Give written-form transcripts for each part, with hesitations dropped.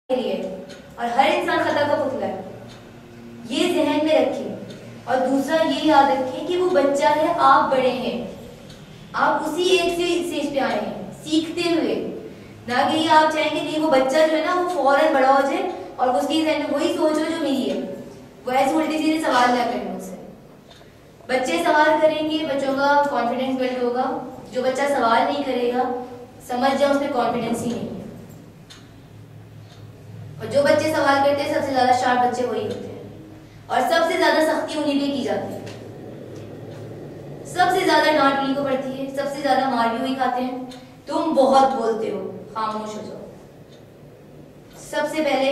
लिए और हर इंसान खता का पुतला है, ये जहन में रखें। और दूसरा ये याद रखें कि वो बच्चा है, आप बड़े हैं, आप उसी एज से स्टेज पे आए हैं सीखते हुए, ना कि ये आप चाहेंगे नहीं वो बच्चा जो है ना वो फौरन बड़ा हो जाए और उसकी जहन में वही सोच हो जो मेरी है, वो ऐसे उल्टे सीधे सवाल ना करें मुझसे। बच्चे सवाल करेंगे, बच्चों का कॉन्फिडेंस बिल्ड होगा। जो बच्चा सवाल नहीं करेगा समझ जाओ उसमें कॉन्फिडेंस ही नहीं है। और जो बच्चे सवाल करते हैं सबसे ज्यादा शार्प बच्चे वही होते हैं और सबसे ज्यादा सख्ती उन्हीं पे की जाती है, सबसे ज्यादा डांट उन्हीं को पड़ती है, सबसे ज्यादा मार भी वही खाते हैं। तुम बहुत बोलते हो, खामोश हो जाओ, सबसे पहले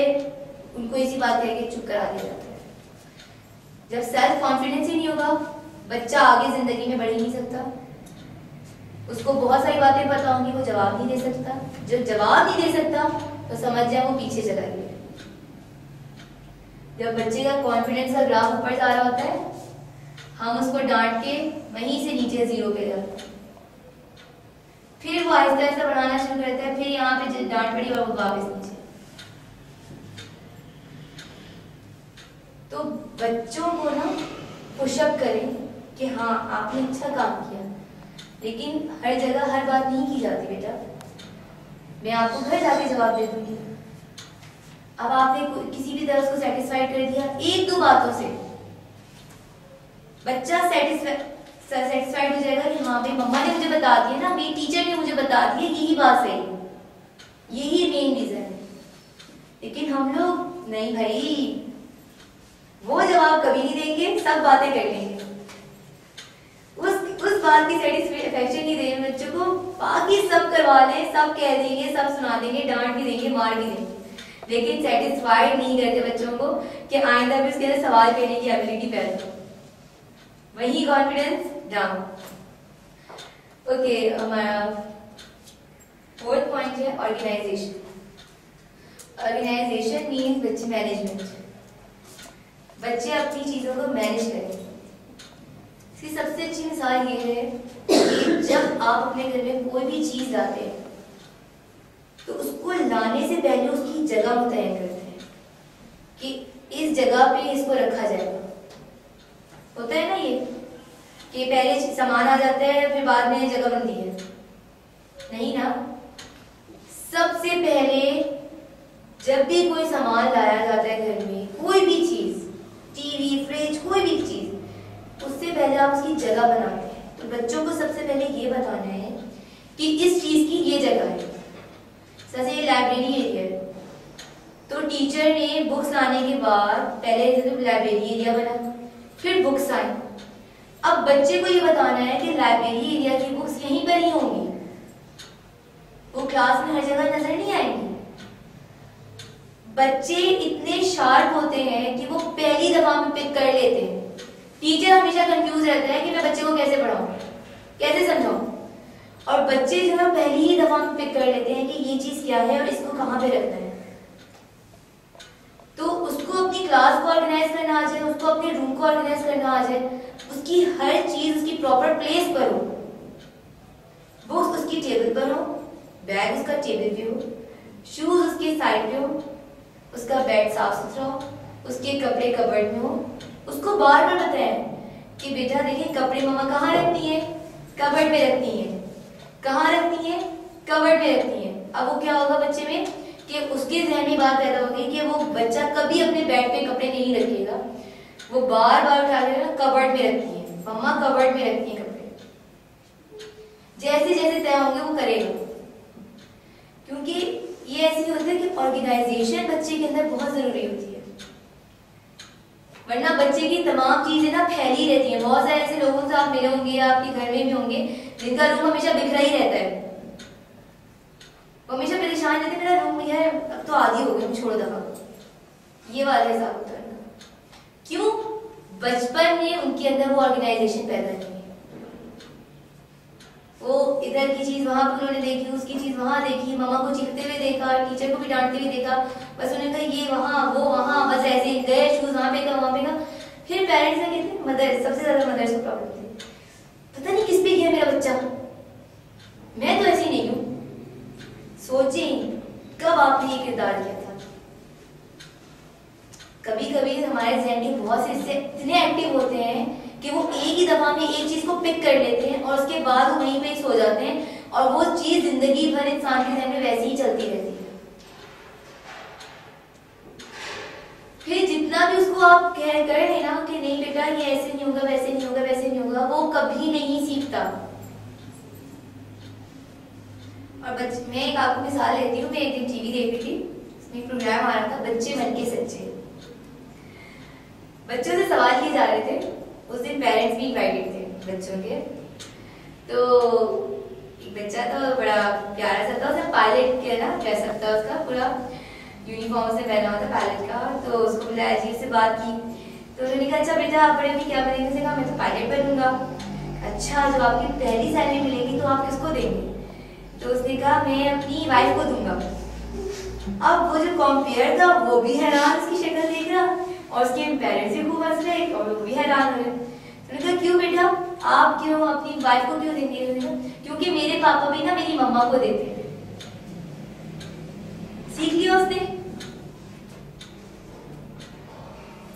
उनको इसी बात कह के चुप करा दिया जाता है। जब सेल्फ कॉन्फिडेंस ही नहीं होगा बच्चा आगे जिंदगी में बढ़ ही नहीं सकता। उसको बहुत सारी बातें पता होंगी, वो जवाब नहीं दे सकता। जब जवाब नहीं दे सकता तो समझ जाए वो पीछे चला गया। जब बच्चे का कॉन्फिडेंस का ग्राफ ऊपर जा रहा होता है हम उसको डांट के वहीं से नीचे जीरो पे जाते हैं, फिर वो आहिस्ता आहिस्ता बढ़ाना शुरू करता है, फिर यहाँ पे डांट पड़ी और वो वापस नीचे। तो बच्चों को ना पुशअप करें कि हाँ आपने अच्छा काम किया, लेकिन हर जगह हर बात नहीं की जाती बेटा। मैं आपको घर जाके जवाब दे दूंगी। अब आपने किसी भी तरह उसको सेटिस्फाइड कर दिया, एक दो बातों से बच्चा सेटिस्फाइड हो जाएगा कि हाँ भाई मम्मा ने मुझे बता दिया ना, मेरी टीचर ने मुझे बता दिया, यही बात सही, यही मेन रीजन है। लेकिन हम लोग नहीं भाई, वो जवाब कभी नहीं देंगे, सब बातें कर लेंगे, उस बात की सेटिस्फेक्शन नहीं देंगे बच्चों को, बाकी सब करवा लें, सब कह देंगे, सब सुना देंगे, डांट भी देंगे, मार भी देंगे, लेकिन सेटिस्फाइड नहीं करते बच्चों को कि आइंदा भी उसके अंदर सवाल करने की एबिलिटी पैदा हो। वही कॉन्फिडेंस डाउन। ओके, हमारा फोर्थ पॉइंट है ऑर्गेनाइजेशन। ऑर्गेनाइजेशन मीन्स बच्चे मैनेजमेंट, बच्चे अपनी चीजों को मैनेज करें। इसकी सबसे अच्छी मिसाल ये है कि जब आप अपने घर में कोई भी चीज लाते हैं तो उसको लाने से पहले उसकी जगह मुतय्यन करते हैं कि इस जगह पे इसको रखा जाएगा। होता है ना ये कि पहले सामान आ जाता है फिर बाद में जगह बनती है, नहीं ना। सबसे पहले जब भी कोई सामान लाया जाता है घर में, कोई भी चीज, टीवी, फ्रिज, कोई भी चीज, उससे पहले आप उसकी जगह बनाते हैं। तो बच्चों को सबसे पहले ये बताना है कि इस चीज की ये जगह है। जैसे ये लाइब्रेरी एरिया है तो टीचर ने बुक्स लाने के बाद पहले तो लाइब्रेरी एरिया बना, फिर बुक्स आई। अब बच्चे को ये बताना है कि लाइब्रेरी एरिया की बुक्स यहीं पर ही होंगी, वो क्लास में हर जगह नजर नहीं आएंगी। बच्चे इतने शार्प होते हैं कि वो पहली दफा में पिक कर लेते हैं। टीचर हमेशा कंफ्यूज रहता है कि मैं बच्चे को कैसे पढ़ाऊं, कैसे समझाऊं, और बच्चे जो है पहली ही दफा में पिक कर लेते हैं कि ये चीज क्या है और इसको कहाँ पे रखना है। तो उसको अपनी क्लास को ऑर्गेनाइज करना आ जाए, उसको अपने रूम को ऑर्गेनाइज करना आ जाए, उसकी हर चीज उसकी प्रॉपर प्लेस पर हो, बुक्स उसकी टेबल पर हो, बैग उसका टेबल पे हो, शूज उसके साइड पे हो, उसका बेड साफ सुथरा हो, उसके कपड़े कबर्ड में हो। उसको बार बार बताएं कि बेटा देखिए कपड़े मम्मा कहाँ रखती है, कबर्ड में रखती है, कहाँ रखती है, कबर्ड में रखती है। अब वो क्या होगा बच्चे में कि उसके जहन में बात पैदा होगी कि वो बच्चा कभी अपने बेड पे कपड़े नहीं रखेगा, वो बार बार उठा लेगा कबर्ड में रखती है, मम्मा कबर्ड में रखती है कपड़े। जैसे जैसे तय होंगे वो करेगा, क्योंकि ये ऐसे होता है कि ऑर्गेनाइजेशन बच्चे के अंदर बहुत जरूरी होती है, वरना बच्चे की तमाम चीजें ना फैली रहती हैं। बहुत सारे ऐसे लोगों से आप मिले होंगे, आपके घर में भी होंगे, जिनका रूम हमेशा बिखरा ही रहता है, वो हमेशा परेशान रहते हैं मेरा रूम यार अब तो आदि हो गया, छोड़ो दफा, ये वाला हिसाब होता है। क्यों? बचपन में उनके अंदर वो ऑर्गेनाइजेशन पैदा नहीं है, वो इधर की चीज वहां पर उन्होंने देखी, उसकी चीज वहां देखी, मामा को चीखते हुए देखा, टीचर को भी डांटते हुए देखा, बस उन्होंने कहा ये वहां वो वहां, बस ऐसे गए, शूज वहां पे का वहां पे का। फिर पेरेंट्स ने कहते मदर, सबसे ज्यादा मदर्स को प्रॉब्लम थी, पता नहीं किस पे गया मेरा बच्चा, मैं तो ऐसी नहीं हूं। सोचें कब आपने ये किरदार किया था, कभी कभी हमारे जहन के बहुत से हिस्से इतने एक्टिव होते हैं कि वो एक ही दफा में एक चीज को पिक कर लेते हैं और उसके बाद वो वहीं पे ही सो जाते हैं और वो चीज जिंदगी भर इंसान के जहन में वैसे ही चलती रहती है। फिर जितना भी उसको आप कह कर लेना कि नहीं बेटा ये ऐसे नहीं होगा, वैसे नहीं होगा, वैसे नहीं होगा, वो कभी नहीं सीखता। और मैं एक आपको मिसाल लेती हूँ। मैं एक दिन टीवी देख रही थी, उसमें एक प्रोग्राम आ रहा था बच्चे मन के सच्चे। बच्चों से सवाल किए जा रहे थे। उस दिन पेरेंट्स भी इनवाइटेड थे बच्चों के। तो एक बच्चा तो बड़ा प्यारा सा था, उसने पायलट के ना ड्रेसअप था, उसका पूरा यूनिफॉर्म से पहना हुआ था पायलट का। तो उसको बुलाया जी से बात की। तो उन्होंने कहा अच्छा बेटा आप बड़े होके क्या बनेंगे? उसने कहा मैं तो पायलट बनूंगा। अच्छा जब आपकी पहली सैलरी मिलेगी तो आप किसको देंगे? तो उसने कहा मैं अपनी वाइफ को दूंगा। अब वो जो कॉम्पेयर था वो भी हैरान उसकी शक्ल देख रहा और उसके पेरेंट्स भी खूब हंस रहे और वो भी हैरान हो रहे। उन्होंने कहा क्यों बेटा आप क्यों अपनी वाइफ को क्यों देंगे? क्योंकि मेरे पापा भी ना मेरी मम्मा को देते हैं। सीख लिया उसने।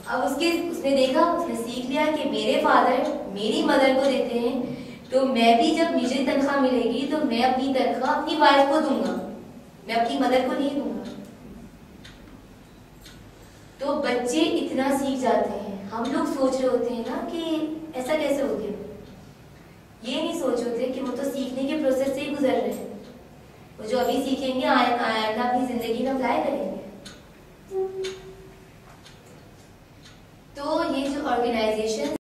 अब उसने देखा, उसने सीख लिया कि मेरे फादर मेरी मदर को देते हैं तो मैं भी जब मुझे तनख्वाह मिलेगी तो मैं अपनी तनख्वाह अपनी वाइफ को दूंगा, मैं अपनी मदर को नहीं दूंगा। तो बच्चे इतना सीख जाते हैं। हम लोग सोच रहे होते हैं ना कि ऐसा कैसे हो गया, ये नहीं सोच होते कि वो तो सीखने के प्रोसेस से ही गुजर रहे हैं। वो जो अभी सीखेंगे आइंदा अपनी जिंदगी में अप्लाई करेंगे। तो ये जो ऑर्गेनाइजेशन